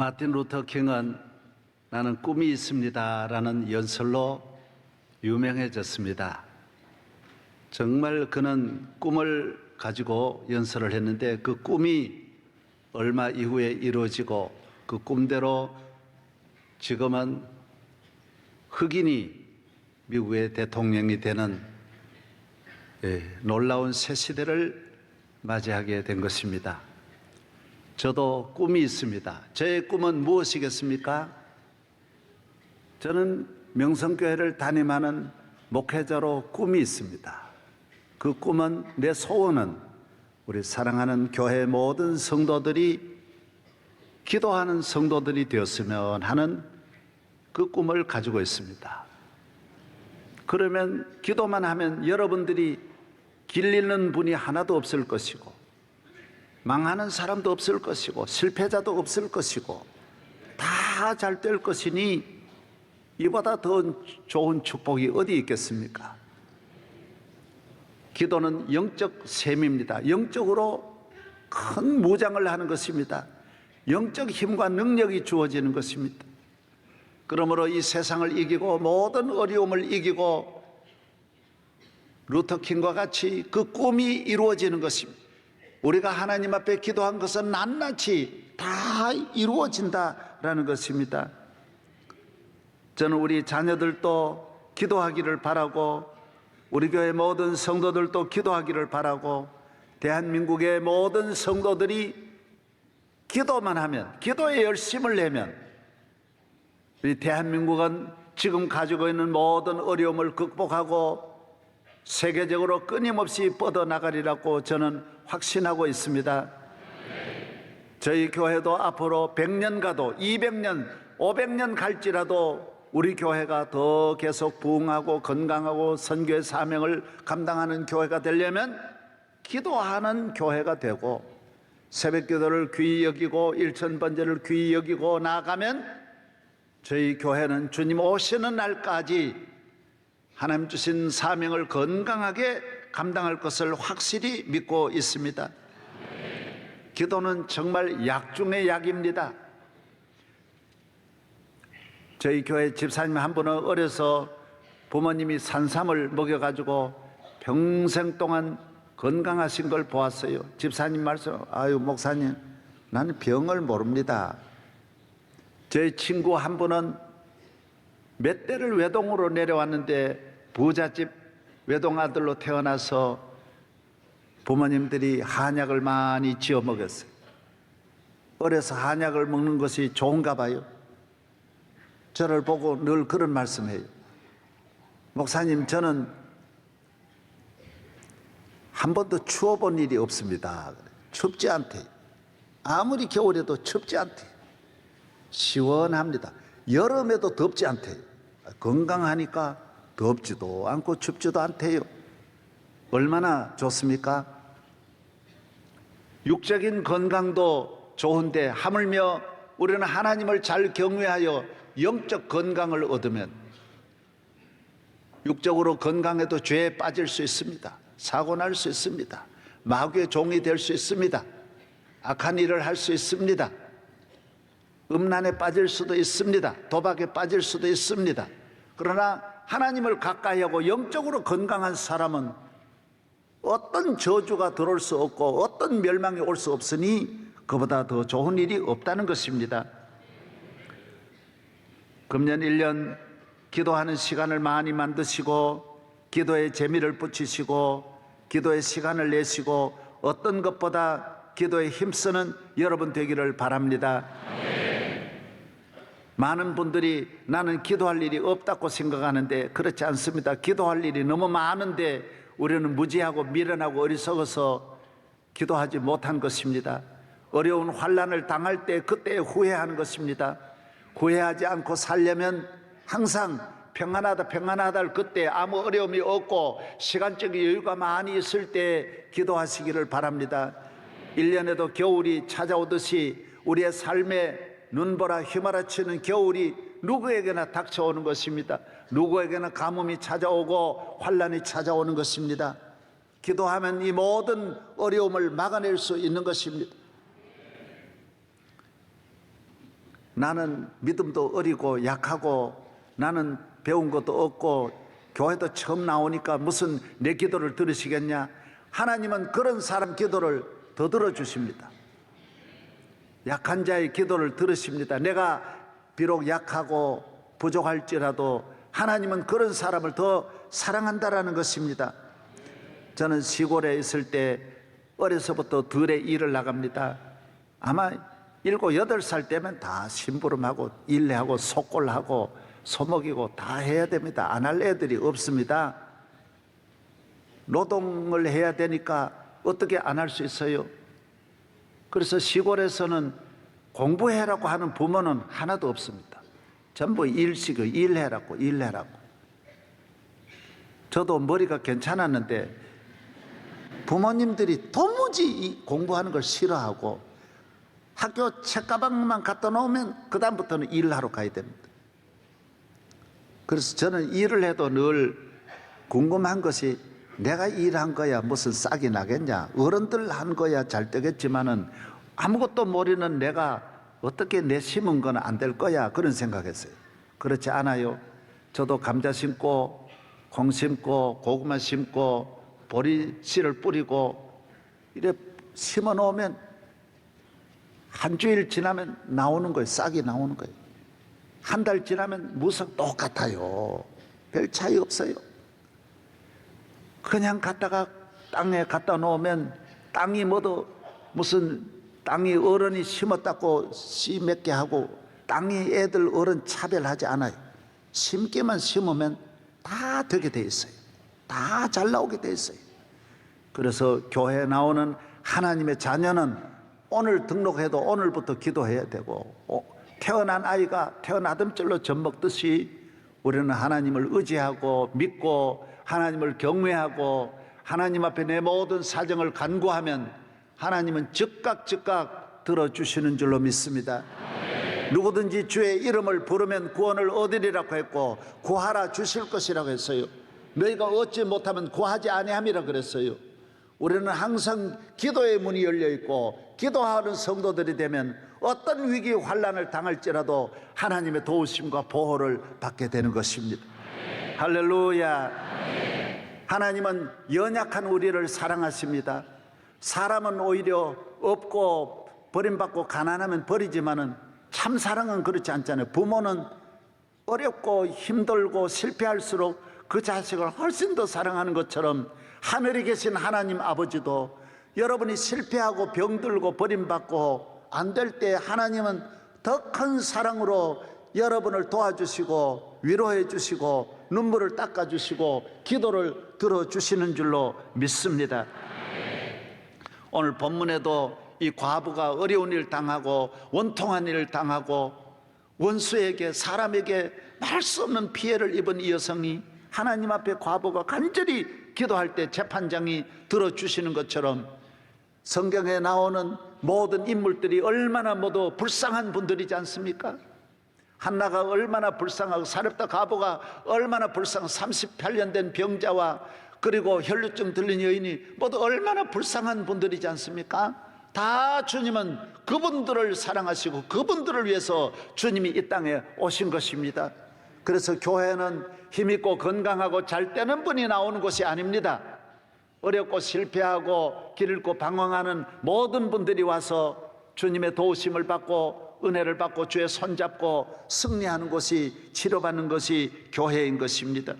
마틴 루터 킹은 나는 꿈이 있습니다 라는 연설로 유명해졌습니다. 정말 그는 꿈을 가지고 연설을 했는데 그 꿈이 얼마 이후에 이루어지고 그 꿈대로 지금은 흑인이 미국의 대통령이 되는 놀라운 새 시대를 맞이하게 된 것입니다. 저도 꿈이 있습니다. 저의 꿈은 무엇이겠습니까? 저는 명성교회를 담임하는 목회자로 꿈이 있습니다. 그 꿈은, 내 소원은 우리 사랑하는 교회 모든 성도들이 기도하는 성도들이 되었으면 하는 그 꿈을 가지고 있습니다. 그러면 기도만 하면 여러분들이 길 잃는 분이 하나도 없을 것이고, 망하는 사람도 없을 것이고, 실패자도 없을 것이고, 다 잘 될 것이니 이보다 더 좋은 축복이 어디 있겠습니까? 기도는 영적 셈입니다. 영적으로 큰 무장을 하는 것입니다. 영적 힘과 능력이 주어지는 것입니다. 그러므로 이 세상을 이기고 모든 어려움을 이기고 루터킹과 같이 그 꿈이 이루어지는 것입니다. 우리가 하나님 앞에 기도한 것은 낱낱이 다 이루어진다라는 것입니다. 저는 우리 자녀들도 기도하기를 바라고, 우리 교회 모든 성도들도 기도하기를 바라고, 대한민국의 모든 성도들이 기도만 하면, 기도에 열심을 내면 우리 대한민국은 지금 가지고 있는 모든 어려움을 극복하고 세계적으로 끊임없이 뻗어나가리라고 저는 확신하고 있습니다. 저희 교회도 앞으로 100년 가도 200년, 500년 갈지라도 우리 교회가 더 계속 부흥하고 건강하고 선교의 사명을 감당하는 교회가 되려면 기도하는 교회가 되고, 새벽기도를 귀히 여기고 일천번제를 귀히 여기고 나아가면 저희 교회는 주님 오시는 날까지 하나님 주신 사명을 건강하게 감당할 것을 확실히 믿고 있습니다. 기도는 정말 약 중의 약입니다. 저희 교회 집사님 한 분은 어려서 부모님이 산삼을 먹여가지고 평생 동안 건강하신 걸 보았어요. 집사님 말씀, 아유 목사님, 나는 병을 모릅니다. 저희 친구 한 분은 몇 대를 외동으로 내려왔는데 부잣집 외동아들로 태어나서 부모님들이 한약을 많이 지어 먹였어요. 어려서 한약을 먹는 것이 좋은가 봐요. 저를 보고 늘 그런 말씀해요. 목사님, 저는 한 번도 추워본 일이 없습니다. 춥지 않대요. 아무리 겨울에도 춥지 않대요. 시원합니다. 여름에도 덥지 않대요. 건강하니까 덥지도 않고 춥지도 않대요. 얼마나 좋습니까? 육적인 건강도 좋은데 하물며 우리는 하나님을 잘 경외하여 영적 건강을 얻으면 육적으로 건강해도 죄에 빠질 수 있습니다. 사고 날 수 있습니다. 마귀의 종이 될 수 있습니다. 악한 일을 할 수 있습니다. 음란에 빠질 수도 있습니다. 도박에 빠질 수도 있습니다. 그러나 하나님을 가까이 하고 영적으로 건강한 사람은 어떤 저주가 들어올 수 없고 어떤 멸망이 올 수 없으니 그보다 더 좋은 일이 없다는 것입니다. 금년 1년 기도하는 시간을 많이 만드시고, 기도에 재미를 붙이시고, 기도의 시간을 내시고, 어떤 것보다 기도에 힘쓰는 여러분 되기를 바랍니다. 많은 분들이 나는 기도할 일이 없다고 생각하는데 그렇지 않습니다. 기도할 일이 너무 많은데 우리는 무지하고 미련하고 어리석어서 기도하지 못한 것입니다. 어려운 환난을 당할 때 그때 후회하는 것입니다. 후회하지 않고 살려면 항상 평안하다 평안하다 그때 아무 어려움이 없고 시간적인 여유가 많이 있을 때 기도하시기를 바랍니다. 1년에도 겨울이 찾아오듯이 우리의 삶에 눈보라 휘몰아치는 겨울이 누구에게나 닥쳐오는 것입니다. 누구에게나 가뭄이 찾아오고 환난이 찾아오는 것입니다. 기도하면 이 모든 어려움을 막아낼 수 있는 것입니다. 나는 믿음도 어리고 약하고 나는 배운 것도 없고 교회도 처음 나오니까 무슨 내 기도를 들으시겠냐? 하나님은 그런 사람 기도를 더 들어주십니다. 약한 자의 기도를 들으십니다. 내가 비록 약하고 부족할지라도 하나님은 그런 사람을 더 사랑한다라는 것입니다. 저는 시골에 있을 때 어려서부터 들에 일을 나갑니다. 아마 7, 8살 때면 다 심부름하고 일하고 속골하고 소먹이고 다 해야 됩니다. 안 할 애들이 없습니다. 노동을 해야 되니까 어떻게 안 할 수 있어요? 그래서 시골에서는 공부해라고 하는 부모는 하나도 없습니다. 전부 일식을 일해라고. 저도 머리가 괜찮았는데 부모님들이 도무지 공부하는 걸 싫어하고 학교 책가방만 갖다 놓으면 그 다음부터는 일하러 가야 됩니다. 그래서 저는 일을 해도 늘 궁금한 것이 내가 일한 거야 무슨 싹이 나겠냐, 어른들 한 거야 잘 되겠지만은 아무것도 모르는 내가 어떻게 내 심은 건 안 될 거야 그런 생각했어요. 그렇지 않아요. 저도 감자 심고 콩 심고 고구마 심고 보리 씨를 뿌리고 이래 심어 놓으면 한 주일 지나면 나오는 거예요. 싹이 나오는 거예요. 한 달 지나면 무석 똑같아요. 별 차이 없어요. 그냥 갖다가 땅에 갖다 놓으면 땅이 뭐도 무슨 땅이 어른이 심었다고 씨 몇 개 하고 땅이 애들 어른 차별하지 않아요. 심기만 심으면 다 되게 돼 있어요. 다 잘 나오게 돼 있어요. 그래서 교회에 나오는 하나님의 자녀는 오늘 등록해도 오늘부터 기도해야 되고 태어난 아이가 태어나듬절로 젖 먹듯이 우리는 하나님을 의지하고 믿고 하나님을 경외하고 하나님 앞에 내 모든 사정을 간구하면 하나님은 즉각 들어주시는 줄로 믿습니다. 누구든지 주의 이름을 부르면 구원을 얻으리라고 했고 구하라 주실 것이라고 했어요. 너희가 얻지 못하면 구하지 아니함이라 그랬어요. 우리는 항상 기도의 문이 열려 있고 기도하는 성도들이 되면 어떤 위기 환난을 당할지라도 하나님의 도우심과 보호를 받게 되는 것입니다. 할렐루야. 하나님은 연약한 우리를 사랑하십니다. 사람은 오히려 없고 버림받고 가난하면 버리지만은 참 사랑은 그렇지 않잖아요. 부모는 어렵고 힘들고 실패할수록 그 자식을 훨씬 더 사랑하는 것처럼 하늘에 계신 하나님 아버지도 여러분이 실패하고 병들고 버림받고 안 될 때 하나님은 더 큰 사랑으로 여러분을 도와주시고 위로해 주시고 눈물을 닦아주시고 기도를 들어주시는 줄로 믿습니다. 오늘 본문에도 이 과부가 어려운 일을 당하고 원통한 일을 당하고 원수에게 사람에게 말할 수 없는 피해를 입은 이 여성이 하나님 앞에 과부가 간절히 기도할 때 재판장이 들어주시는 것처럼 성경에 나오는 모든 인물들이 얼마나 모두 불쌍한 분들이지 않습니까? 한나가 얼마나 불쌍하고 사렙다 과부가 얼마나 불쌍하고 38년 된 병자와 그리고 혈루증 들린 여인이 모두 얼마나 불쌍한 분들이지 않습니까? 다 주님은 그분들을 사랑하시고 그분들을 위해서 주님이 이 땅에 오신 것입니다. 그래서 교회는 힘있고 건강하고 잘 되는 분이 나오는 곳이 아닙니다. 어렵고 실패하고 길 잃고 방황하는 모든 분들이 와서 주님의 도우심을 받고 은혜를 받고 주의 손잡고 승리하는 곳이 치료받는 것이 교회인 것입니다.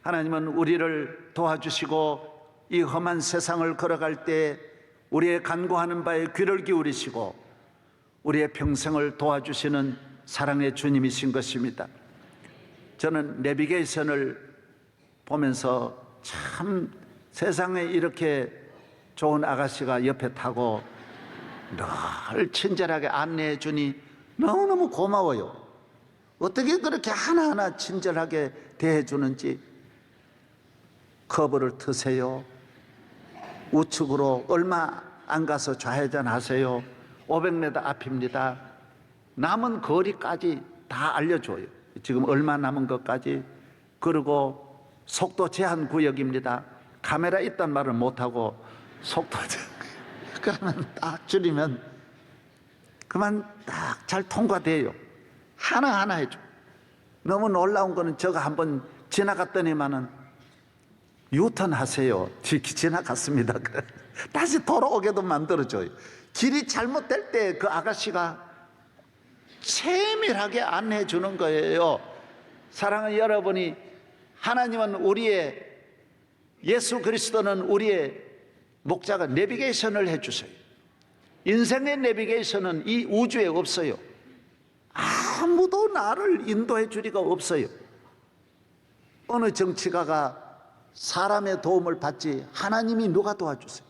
하나님은 우리를 도와주시고 이 험한 세상을 걸어갈 때 우리의 간구하는 바에 귀를 기울이시고 우리의 평생을 도와주시는 사랑의 주님이신 것입니다. 저는 내비게이션을 보면서 참 세상에 이렇게 좋은 아가씨가 옆에 타고 늘 친절하게 안내해 주니 너무너무 고마워요. 어떻게 그렇게 하나하나 친절하게 대해 주는지. 커브를 트세요. 우측으로 얼마 안 가서 좌회전 하세요. 500m 앞입니다. 남은 거리까지 다 알려줘요. 지금 얼마 남은 것까지. 그리고 속도 제한 구역입니다. 카메라 있단 말을 못하고 속도 제한 그러면 딱 줄이면 그만 딱 잘 통과돼요. 하나하나 해줘. 너무 놀라운 거는 저거 한번 지나갔더니만은 유턴 하세요. 지나갔습니다. 다시 돌아오게도 만들어줘요. 길이 잘못될 때 그 아가씨가 세밀하게 안내해 주는 거예요. 사랑하는 여러분이, 하나님은 우리의, 예수 그리스도는 우리의 목자가 내비게이션을 해주세요. 인생의 내비게이션은 이 우주에 없어요. 아무도 나를 인도해 줄 리가 없어요. 어느 정치가가 사람의 도움을 받지 하나님이 누가 도와주세요?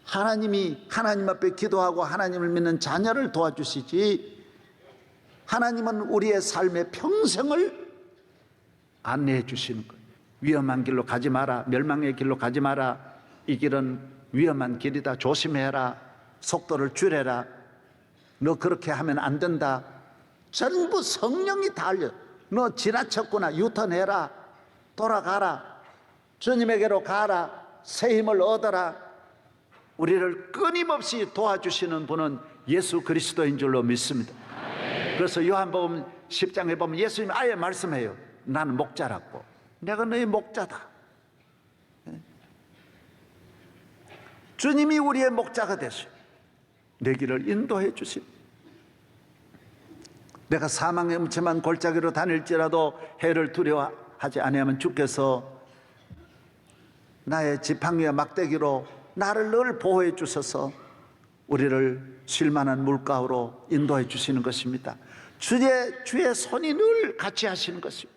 하나님이 하나님 앞에 기도하고 하나님을 믿는 자녀를 도와주시지, 하나님은 우리의 삶의 평생을 안내해 주시는 거예요. 위험한 길로 가지 마라, 멸망의 길로 가지 마라, 이 길은 위험한 길이다, 조심해라, 속도를 줄여라, 너 그렇게 하면 안 된다. 전부 성령이 다 알려. 너 지나쳤구나, 유턴해라, 돌아가라, 주님에게로 가라, 새 힘을 얻어라. 우리를 끊임없이 도와주시는 분은 예수 그리스도인 줄로 믿습니다. 그래서 요한복음 10장에 보면 예수님이 아예 말씀해요. 나는 목자라고. 내가 너의 목자다. 주님이 우리의 목자가 되시오. 내 길을 인도해 주시오. 내가 사망의 음침한 골짜기로 다닐지라도 해를 두려워하지 아니하면 주께서 나의 지팡이와 막대기로 나를 늘 보호해 주셔서 우리를 쉴만한 물가로 인도해 주시는 것입니다. 주의 손이 늘 같이 하시는 것입니다.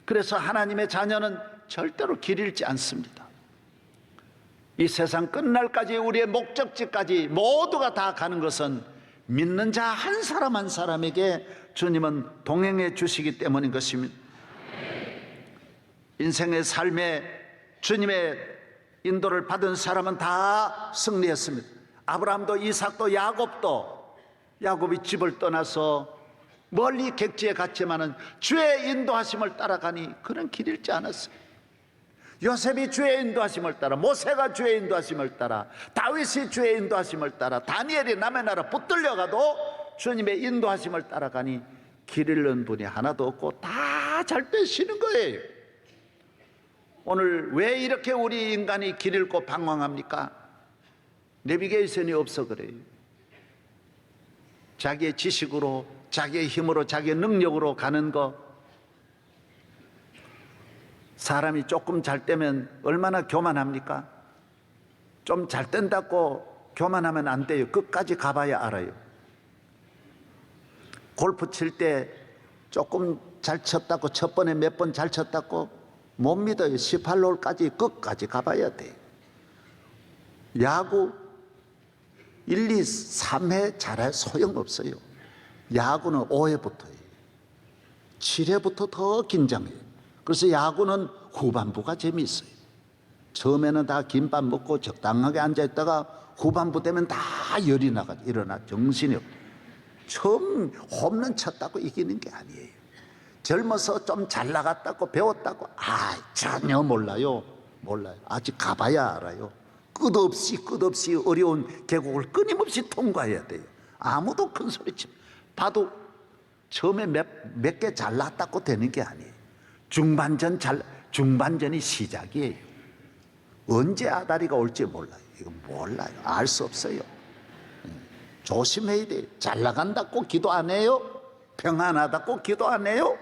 그래서 하나님의 자녀는 절대로 길 잃지 않습니다. 이 세상 끝날까지 우리의 목적지까지 모두가 다 가는 것은 믿는 자 한 사람 한 사람에게 주님은 동행해 주시기 때문인 것입니다. 인생의 삶에 주님의 인도를 받은 사람은 다 승리했습니다. 아브라함도 이삭도 야곱이 집을 떠나서 멀리 객지에 갔지만은 주의 인도하심을 따라가니 그런 길 잃지 않았어요. 요셉이 주의 인도하심을 따라, 모세가 주의 인도하심을 따라, 다윗이 주의 인도하심을 따라, 다니엘이 남의 나라 붙들려가도 주님의 인도하심을 따라가니 길 잃는 분이 하나도 없고 다 잘 되시는 거예요. 오늘 왜 이렇게 우리 인간이 길 잃고 방황합니까? 내비게이션이 없어 그래요. 자기의 지식으로, 자기의 힘으로, 자기의 능력으로 가는 거. 사람이 조금 잘 되면 얼마나 교만합니까? 좀 잘 된다고 교만하면 안 돼요. 끝까지 가봐야 알아요. 골프 칠 때 조금 잘 쳤다고, 첫 번에 몇 번 잘 쳤다고 못 믿어요. 18홀까지 끝까지 가봐야 돼요. 야구 1, 2, 3회 잘해 소용없어요. 야구는 5회부터예요. 7회부터 더 긴장해요. 그래서 야구는 후반부가 재미있어요. 처음에는 다 김밥 먹고 적당하게 앉아있다가 후반부 되면 다 열이 일어나 정신이 없어요. 처음 홈런 쳤다고 이기는 게 아니에요. 젊어서 좀 잘 나갔다고 배웠다고 전혀 몰라요. 아직 가봐야 알아요. 끝없이 어려운 계곡을 끊임없이 통과해야 돼요. 아무도 큰 소리 봐도 처음에 몇 개 잘 났다고 되는 게 아니에요. 중반전이 시작이에요. 언제 아다리가 올지 몰라요. 이거 몰라요. 알 수 없어요. 조심해야 돼요. 잘 나간다고 기도 안 해요? 평안하다고 기도 안 해요?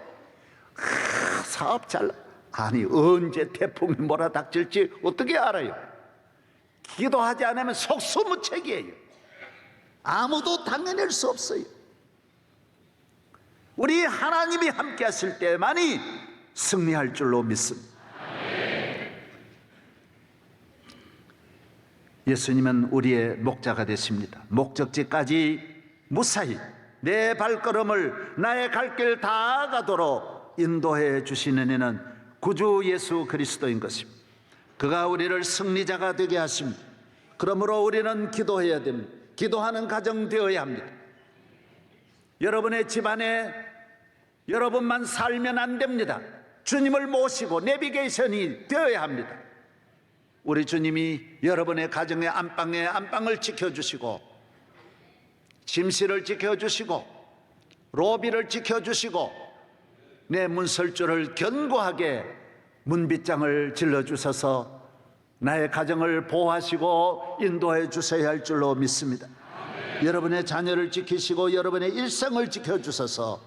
사업 아니 언제 태풍이 몰아닥칠지 어떻게 알아요? 기도하지 않으면 속수무책이에요. 아무도 당해낼 수 없어요. 우리 하나님이 함께 하실 때만이 승리할 줄로 믿습니다. 예수님은 우리의 목자가 되십니다. 목적지까지 무사히 내 발걸음을 나의 갈 길 다 가도록 인도해 주시는 이는 구주 예수 그리스도인 것입니다. 그가 우리를 승리자가 되게 하십니다. 그러므로 우리는 기도해야 됩니다. 기도하는 가정 되어야 합니다. 여러분의 집안에 여러분만 살면 안 됩니다. 주님을 모시고 내비게이션이 되어야 합니다. 우리 주님이 여러분의 가정의 안방을 지켜주시고 짐실을 지켜주시고 로비를 지켜주시고 내 문설주를 견고하게 문빗장을 질러주셔서 나의 가정을 보호하시고 인도해 주셔야 할 줄로 믿습니다. 여러분의 자녀를 지키시고 여러분의 일생을 지켜주셔서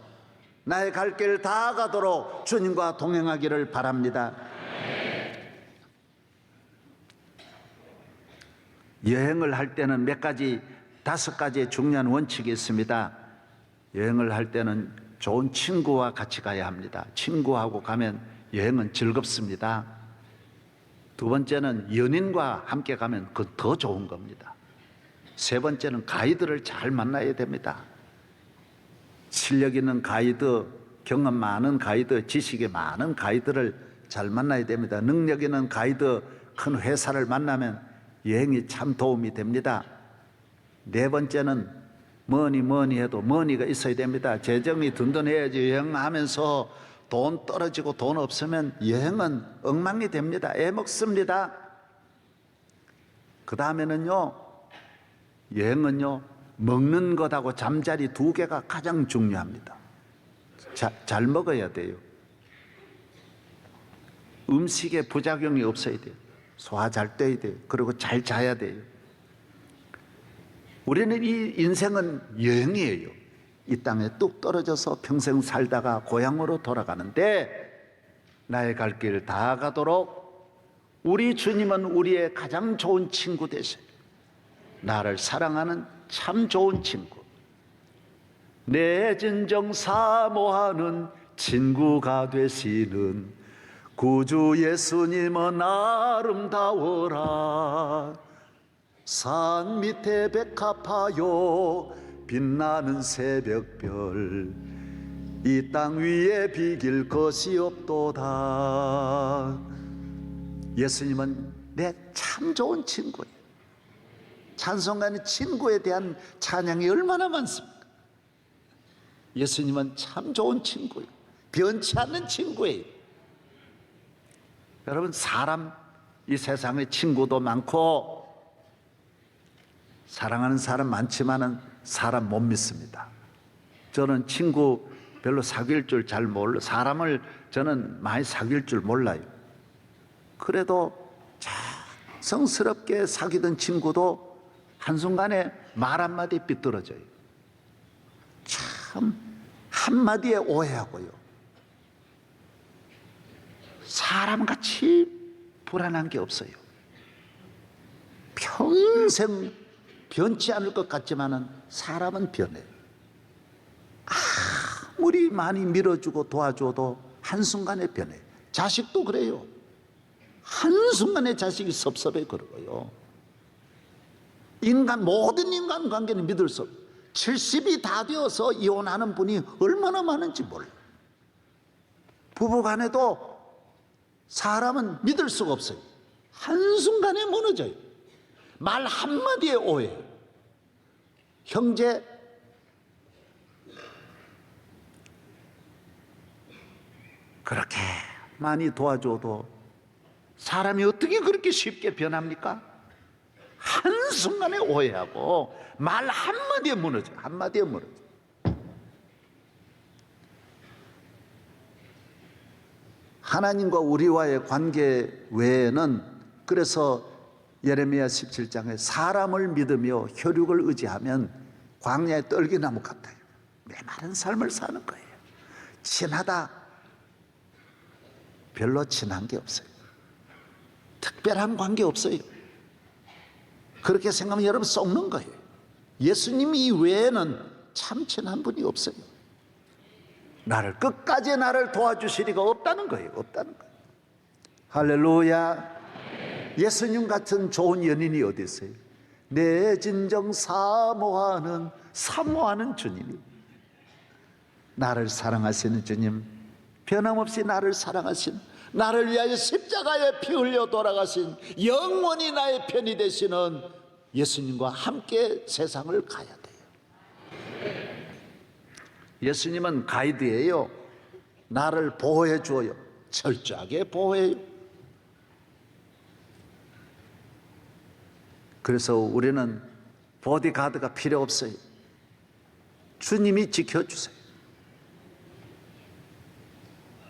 나의 갈 길 다 가도록 주님과 동행하기를 바랍니다. 여행을 할 때는 몇 가지, 5가지의 중요한 원칙이 있습니다. 여행을 할 때는 좋은 친구와 같이 가야 합니다. 친구하고 가면 여행은 즐겁습니다. 두 번째는 연인과 함께 가면 그건 더 좋은 겁니다. 세 번째는 가이드를 잘 만나야 됩니다. 실력 있는 가이드, 경험 많은 가이드, 지식이 많은 가이드를 잘 만나야 됩니다. 능력 있는 가이드, 큰 회사를 만나면 여행이 참 도움이 됩니다. 네 번째는 뭐니 해도 머니가 있어야 됩니다. 재정이 든든해야지. 여행하면서 돈 떨어지고 돈 없으면 여행은 엉망이 됩니다. 애먹습니다. 그 다음에는요, 여행은요, 먹는 것하고 잠자리 2개가 가장 중요합니다. 잘 먹어야 돼요. 음식에 부작용이 없어야 돼요. 소화 잘 돼야 돼요. 그리고 잘 자야 돼요. 우리는 이 인생은 여행이에요. 이 땅에 뚝 떨어져서 평생 살다가 고향으로 돌아가는데 나의 갈 길 다 가도록 우리 주님은 우리의 가장 좋은 친구 되세요. 나를 사랑하는 참 좋은 친구, 내 진정 사모하는 친구가 되시는 구주 예수님은 아름다워라. 산 밑에 백합화요 빛나는 새벽별, 이 땅 위에 비길 것이 없도다. 예수님은 내 참 좋은 친구예요. 찬송가는 친구에 대한 찬양이 얼마나 많습니까? 예수님은 참 좋은 친구예요. 변치 않는 친구예요. 여러분, 사람, 이 세상에 친구도 많고 사랑하는 사람 많지만은 사람 못 믿습니다. 저는 친구 별로 사귈 줄 잘 몰라요. 사람을 저는 많이 사귈 줄 몰라요. 그래도 성스럽게 사귀던 친구도 한순간에 말 한마디 삐뚤어져요. 참 한마디에 오해하고요. 사람같이 불안한 게 없어요. 평생 변치 않을 것 같지만은 사람은 변해요. 아무리 많이 밀어주고 도와줘도 한순간에 변해요. 자식도 그래요. 한순간에 자식이 섭섭해 그러고요. 모든 인간관계는 믿을 수 없어요. 70이 다 되어서 이혼하는 분이 얼마나 많은지 몰라요. 부부간에도 사람은 믿을 수가 없어요. 한순간에 무너져요. 말 한마디에 오해요. 형제, 그렇게 많이 도와줘도 사람이 어떻게 그렇게 쉽게 변합니까? 한순간에 오해하고 말 한마디에 무너져요. 한마디에 무너져요. 하나님과 우리와의 관계 외에는, 그래서 예레미야 17장에 사람을 믿으며 혈육을 의지하면 광야의 떨기나무 같아요. 메마른 삶을 사는 거예요. 친하다, 별로 친한 게 없어요. 특별한 관계 없어요. 그렇게 생각하면 여러분 썩는 거예요. 예수님 이외에는 참 친한 분이 없어요. 끝까지 나를 도와주실 리가 없다는 거예요. 없다는 거예요. 할렐루야. 예수님 같은 좋은 연인이 어디 있어요? 내 진정 사모하는 주님이, 나를 사랑하시는 주님, 변함없이 나를 사랑하신, 나를 위하여 십자가에 피 흘려 돌아가신, 영원히 나의 편이 되시는 예수님과 함께 세상을 가야 돼요. 예수님은 가이드예요. 나를 보호해 주어요. 철저하게 보호해요. 그래서 우리는 보디가드가 필요 없어요. 주님이 지켜주세요.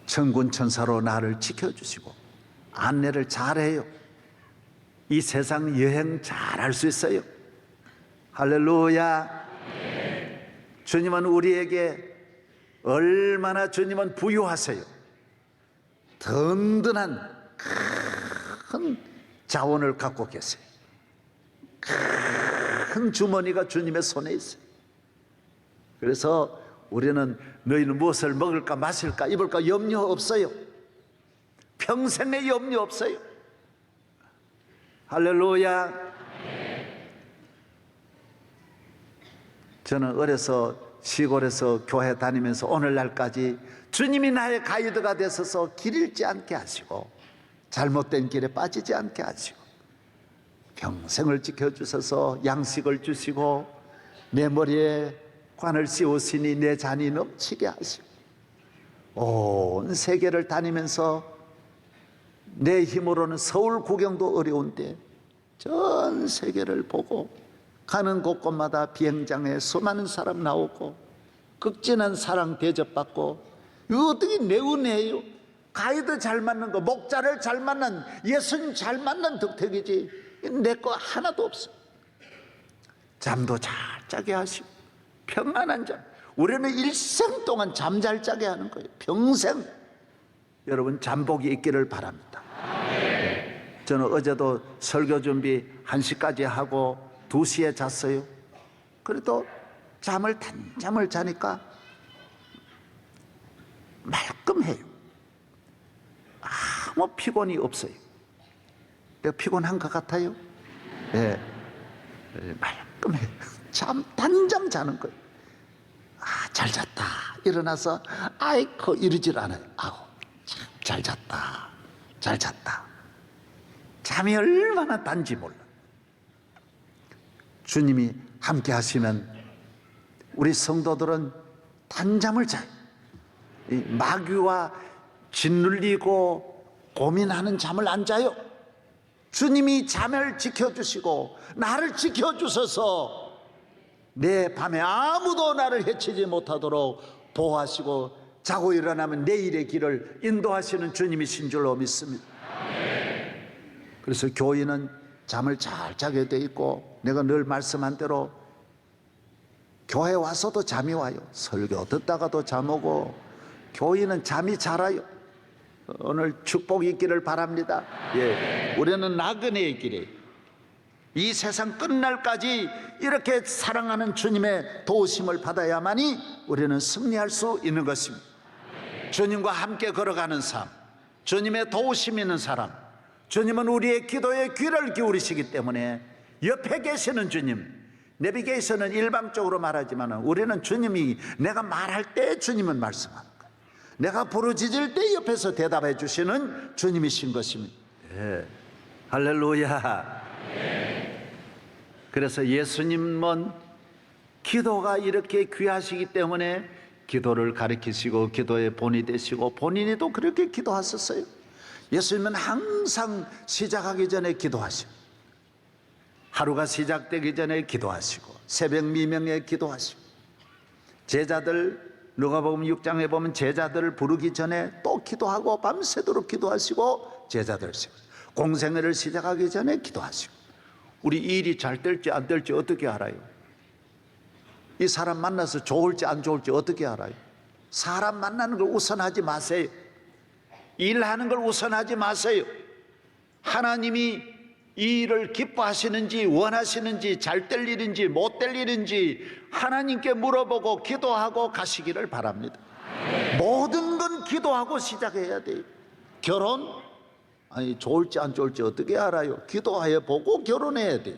천군 천사로 나를 지켜주시고 안내를 잘해요. 이 세상 여행 잘할 수 있어요. 할렐루야. 주님은 우리에게 얼마나 주님은 부유하세요. 든든한 큰 자원을 갖고 계세요. 큰 주머니가 주님의 손에 있어요. 그래서 우리는 너희는 무엇을 먹을까 마실까 입을까 염려 없어요. 평생에 염려 없어요. 할렐루야. 저는 어려서 시골에서 교회 다니면서 오늘날까지 주님이 나의 가이드가 되셔서 길 잃지 않게 하시고 잘못된 길에 빠지지 않게 하시고 평생을 지켜주셔서 양식을 주시고 내 머리에 관을 씌우시니 내 잔이 넘치게 하시고 온 세계를 다니면서 내 힘으로는 서울 구경도 어려운데 전 세계를 보고 가는 곳곳마다 비행장에 수많은 사람 나오고 극진한 사랑 대접받고 이거 어떻게 내 은혜예요? 가이드 잘 맞는 거, 목자를 잘 만난, 예수님 잘 만난 덕택이지 내 거 하나도 없어. 잠도 잘 자게 하시고 평안한 잠. 우리는 일생 동안 잠 잘 자게 하는 거예요. 평생. 여러분 잠복이 있기를 바랍니다. 저는 어제도 설교 준비 1시까지 하고 2시에 잤어요. 그래도 단잠을 자니까 말끔해요. 아무 피곤이 없어요. 내가 피곤한 것 같아요? 네. 말끔해요. 단잠 자는 거예요. 잘 잤다. 일어나서 아이고 이러질 않아요. 참 잘 잤다. 잘 잤다. 잠이 얼마나 단지 몰라. 주님이 함께 하시면 우리 성도들은 단잠을 자요. 이 마귀와 짓눌리고 고민하는 잠을 안 자요. 주님이 잠을 지켜주시고 나를 지켜주셔서 내 밤에 아무도 나를 해치지 못하도록 보호하시고 자고 일어나면 내일의 길을 인도하시는 주님이신 줄로 믿습니다. 그래서 교인은 잠을 잘 자게 돼 있고 내가 늘 말씀한 대로 교회 와서도 잠이 와요. 설교 듣다가도 잠 오고 교인은 잠이 잘 와요. 오늘 축복이 있기를 바랍니다. 예, 우리는 나그네의 길에 이 세상 끝날까지 이렇게 사랑하는 주님의 도우심을 받아야만이 우리는 승리할 수 있는 것입니다. 주님과 함께 걸어가는 삶, 주님의 도우심 있는 사람, 주님은 우리의 기도에 귀를 기울이시기 때문에 옆에 계시는 주님, 내비게이션은 일방적으로 말하지만 우리는 주님이 내가 말할 때 주님은 말씀합니다. 내가 부르짖을 때 옆에서 대답해 주시는 주님이신 것입니다. 네. 할렐루야. 네. 그래서 예수님은 기도가 이렇게 귀하시기 때문에 기도를 가르치시고 기도의 본이 되시고 본인이 또 그렇게 기도하셨어요. 예수님은 항상 시작하기 전에 기도하시고 하루가 시작되기 전에 기도하시고 새벽 미명에 기도하시고 제자들 누가복음 6장에 보면 제자들을 부르기 전에 또 기도하고 밤새도록 기도하시고 제자들 공생애를 시작하기 전에 기도하시고 우리 일이 잘 될지 안 될지 어떻게 알아요? 이 사람 만나서 좋을지 안 좋을지 어떻게 알아요? 사람 만나는 걸 우선하지 마세요. 일하는 걸 우선하지 마세요. 하나님이 이 일을 기뻐하시는지 원하시는지 잘 될 일인지 못 될 일인지 하나님께 물어보고 기도하고 가시기를 바랍니다. 모든 건 기도하고 시작해야 돼요. 결혼? 좋을지 안 좋을지 어떻게 알아요? 기도해 보고 결혼해야 돼요.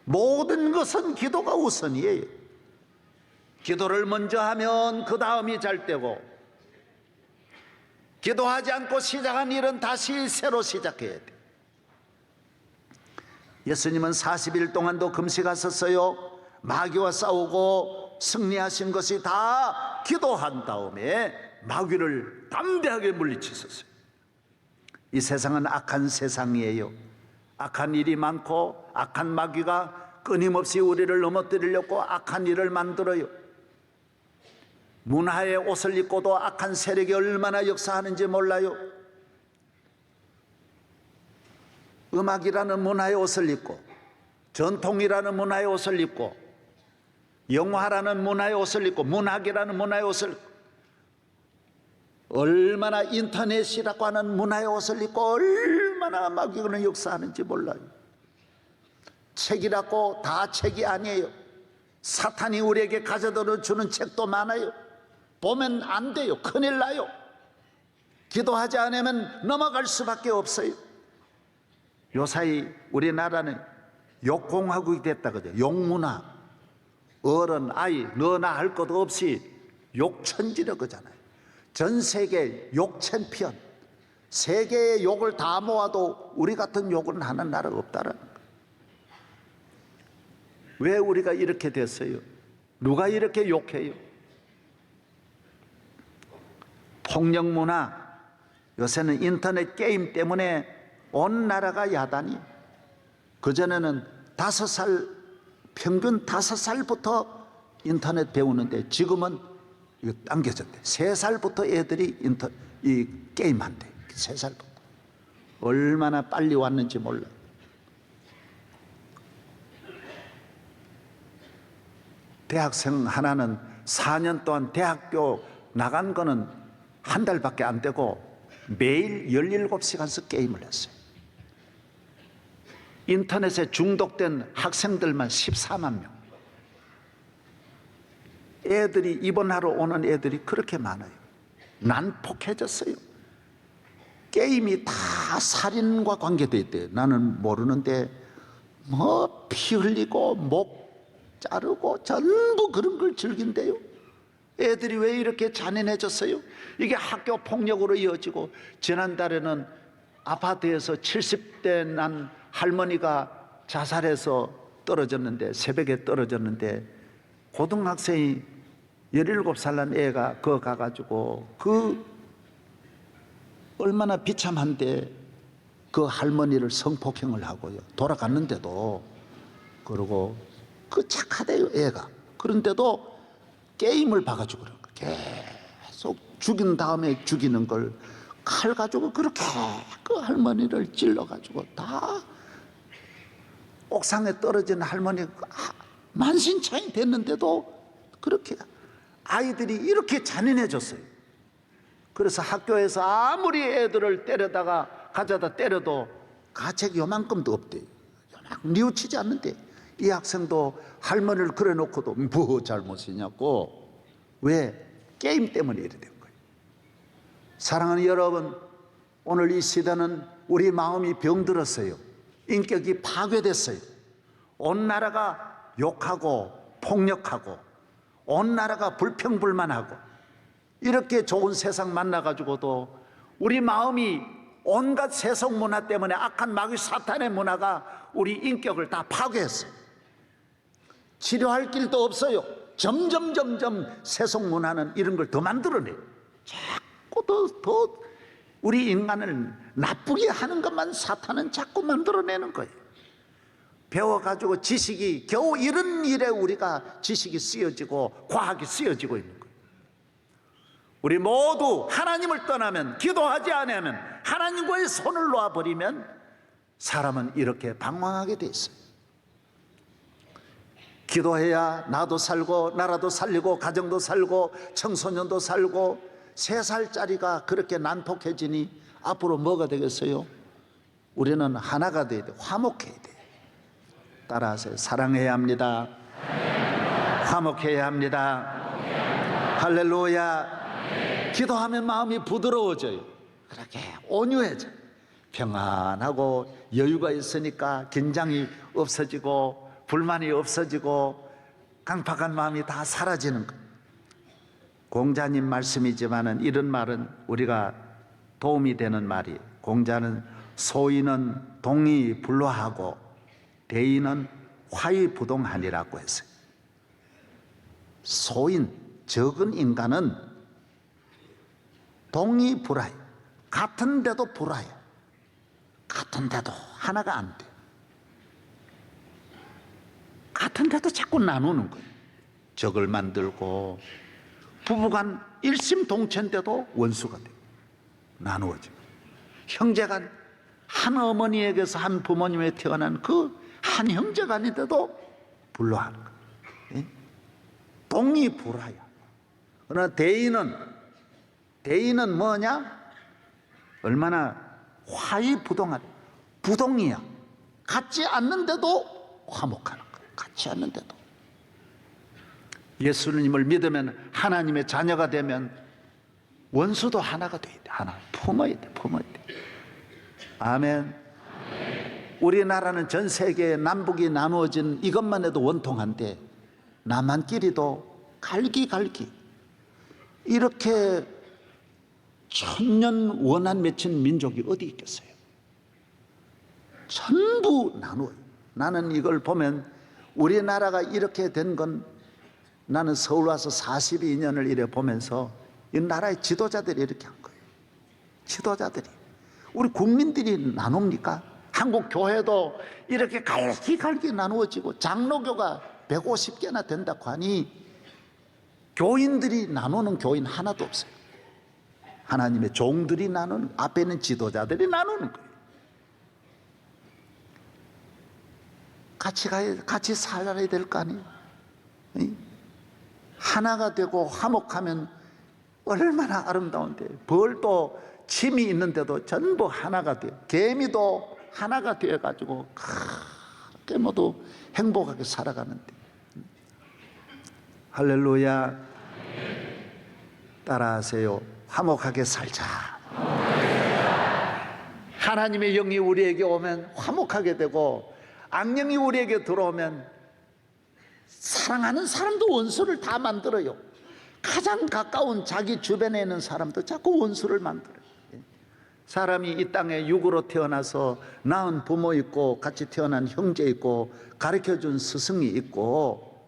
모든 것은 기도가 우선이에요. 기도를 먼저 하면 그 다음이 잘 되고 기도하지 않고 시작한 일은 다시 새로 시작해야 돼요. 예수님은 40일 동안도 금식하셨어요. 마귀와 싸우고 승리하신 것이 다 기도한 다음에 마귀를 담대하게 물리치셨어요. 이 세상은 악한 세상이에요. 악한 일이 많고 악한 마귀가 끊임없이 우리를 넘어뜨리려고 악한 일을 만들어요. 문화의 옷을 입고도 악한 세력이 얼마나 역사하는지 몰라요. 음악이라는 문화의 옷을 입고, 전통이라는 문화의 옷을 입고, 영화라는 문화의 옷을 입고, 문학이라는 문화의 옷을 입고, 얼마나 인터넷이라고 하는 문화의 옷을 입고 얼마나 막 이거는 역사하는지 몰라요. 책이라고 다 책이 아니에요. 사탄이 우리에게 가져다 주는 책도 많아요. 보면 안 돼요. 큰일 나요. 기도하지 않으면 넘어갈 수밖에 없어요. 요사이 우리나라는 욕공화국이 됐다 그죠. 욕문화. 어른, 아이, 너나 할 것 없이 욕천지라 그러잖아요. 전 세계 욕 챔피언, 세계의 욕을 다 모아도 우리 같은 욕을 하는 나라가 없다라는 거예요. 왜 우리가 이렇게 됐어요? 누가 이렇게 욕해요? 폭력 문화, 요새는 인터넷 게임 때문에 온 나라가 야단이. 그전에는 5살, 평균 5살부터 인터넷 배우는데 지금은 이거 당겨졌대. 3살부터 애들이 이 게임 한대. 3살부터. 얼마나 빨리 왔는지 몰라. 대학생 하나는 4년 동안 대학교 나간 거는 한 달밖에 안 되고 매일 17시간씩 게임을 했어요. 인터넷에 중독된 학생들만 14만 명. 애들이 입원하러 오는 애들이 그렇게 많아요. 난폭해졌어요. 게임이 다 살인과 관계되어 있대요. 나는 모르는데 뭐 피 흘리고 목 자르고 전부 그런 걸 즐긴대요. 애들이 왜 이렇게 잔인해졌어요? 이게 학교 폭력으로 이어지고, 지난달에는 아파트에서 70대 난 할머니가 자살해서 떨어졌는데, 새벽에 떨어졌는데 고등학생이 17살 난 애가 거 가가지고 얼마나 비참한데 그 할머니를 성폭행을 하고요. 돌아갔는데도. 그러고 착하대요 애가. 그런데도 게임을 봐가지고 그런 거. 계속 죽인 다음에 죽이는 걸 칼 가지고 그렇게 그 할머니를 찔러가지고 다 옥상에 떨어진 할머니가 만신창이 됐는데도 그렇게 아이들이 이렇게 잔인해졌어요. 그래서 학교에서 아무리 애들을 때려다가 가져다 때려도 가책이 요만큼도 없대요. 요만큼 뉘우치지 않는데, 이 학생도 할머니를 그래 놓고도 뭐 잘못이냐고. 왜? 게임 때문에 이래 된 거예요. 사랑하는 여러분, 오늘 이 시대는 우리 마음이 병들었어요. 인격이 파괴됐어요. 온 나라가 욕하고 폭력하고 온 나라가 불평불만하고, 이렇게 좋은 세상 만나가지고도 우리 마음이 온갖 세속 문화 때문에 악한 마귀 사탄의 문화가 우리 인격을 다 파괴했어요. 치료할 길도 없어요. 점점 세속 문화는 이런 걸 더 만들어내요. 자꾸 더 우리 인간을 나쁘게 하는 것만 사탄은 자꾸 만들어내는 거예요. 배워가지고 지식이 겨우 이런 일에 우리가 지식이 쓰여지고 과학이 쓰여지고 있는 거예요. 우리 모두 하나님을 떠나면, 기도하지 않으면, 하나님과의 손을 놓아버리면 사람은 이렇게 방황하게 돼 있어요. 기도해야 나도 살고 나라도 살리고 가정도 살고 청소년도 살고. 3살짜리가 그렇게 난폭해지니 앞으로 뭐가 되겠어요? 우리는 하나가 돼야 돼. 화목해야 돼. 따라하세요. 사랑해야 합니다. 화목해야 합니다. 할렐루야. 기도하면 마음이 부드러워져요. 그렇게 온유해져요. 평안하고 여유가 있으니까 긴장이 없어지고 불만이 없어지고 강팍한 마음이 다 사라지는 거예요. 공자님 말씀이지만은 이런 말은 우리가 도움이 되는 말이, 공자는 소인은 동의불화하고 대인은 화의부동하니라고 했어요. 소인, 적은 인간은 동의불화해. 같은데도 불화해. 같은데도 하나가 안 돼. 같은데도 자꾸 나누는 거예요. 적을 만들고 부부간 일심동체인데도 원수가 돼요. 나누어지고 형제간 한 어머니에게서 한 부모님에 태어난 그 한 형제간인데도 불화하는 거예요. 똥이 불화야. 그러나 대인은 뭐냐? 얼마나 화의부동하다. 부동이야. 같지 않는데도 화목하는 거예요. 같지 않는데도. 예수님을 믿으면 하나님의 자녀가 되면 원수도 하나가 돼야 돼. 하나 품어야 돼. 아멘. 우리나라는 전 세계에 남북이 나누어진 이것만 해도 원통한데 남한끼리도 갈기 이렇게 천년 원한 맺힌 민족이 어디 있겠어요? 전부 나누어요. 나는 이걸 보면 우리나라가 이렇게 된 건 나는 서울 와서 42년을 이래 보면서 이 나라의 지도자들이 이렇게 한 거예요. 지도자들이. 우리 국민들이 나눕니까? 한국 교회도 이렇게 갈기 나누어지고 장로교가 150개나 된다고 하니 교인들이 나누는 교인 하나도 없어요. 하나님의 종들이 나누는, 앞에 있는 지도자들이 나누는 거예요. 같이 살아야 될 거 아니에요. 하나가 되고 화목하면 얼마나 아름다운데. 벌도 침이 있는데도 전부 하나가 돼요. 개미도 하나가 되어가지고 그렇게 모두 행복하게 살아가는데. 할렐루야. 따라하세요. 화목하게 살자. 하나님의 영이 우리에게 오면 화목하게 되고, 악령이 우리에게 들어오면 사랑하는 사람도 원수를 다 만들어요. 가장 가까운 자기 주변에 있는 사람도 자꾸 원수를 만들어요. 사람이 이 땅에 육으로 태어나서 낳은 부모 있고 같이 태어난 형제 있고 가르쳐준 스승이 있고,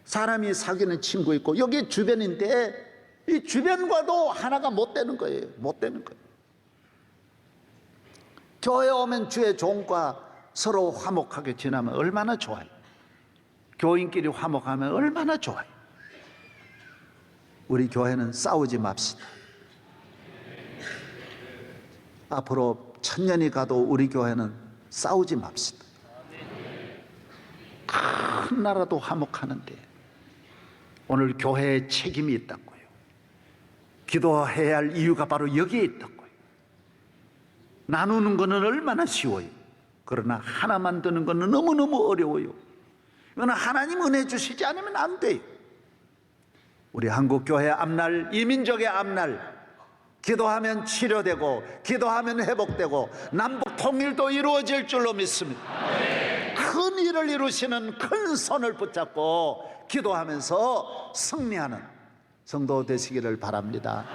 사람이 사귀는 친구 있고, 여기 주변인데 이 주변과도 하나가 못 되는 거예요. 교회 오면 주의 종과 서로 화목하게 지나면 얼마나 좋아요. 교인끼리 화목하면 얼마나 좋아요. 우리 교회는 싸우지 맙시다. 앞으로 1000년이 가도 우리 교회는 싸우지 맙시다. 큰 나라도 화목하는데 오늘 교회에 책임이 있다고요. 기도해야 할 이유가 바로 여기에 있다고요. 나누는 것은 얼마나 쉬워요. 그러나 하나 만드는 것은 너무너무 어려워요. 이거는 하나님 은혜 주시지 않으면 안 돼요. 우리 한국교회 앞날, 이 민족의 앞날, 기도하면 치료되고 기도하면 회복되고 남북 통일도 이루어질 줄로 믿습니다. 큰 일을 이루시는 큰 손을 붙잡고 기도하면서 승리하는 성도 되시기를 바랍니다.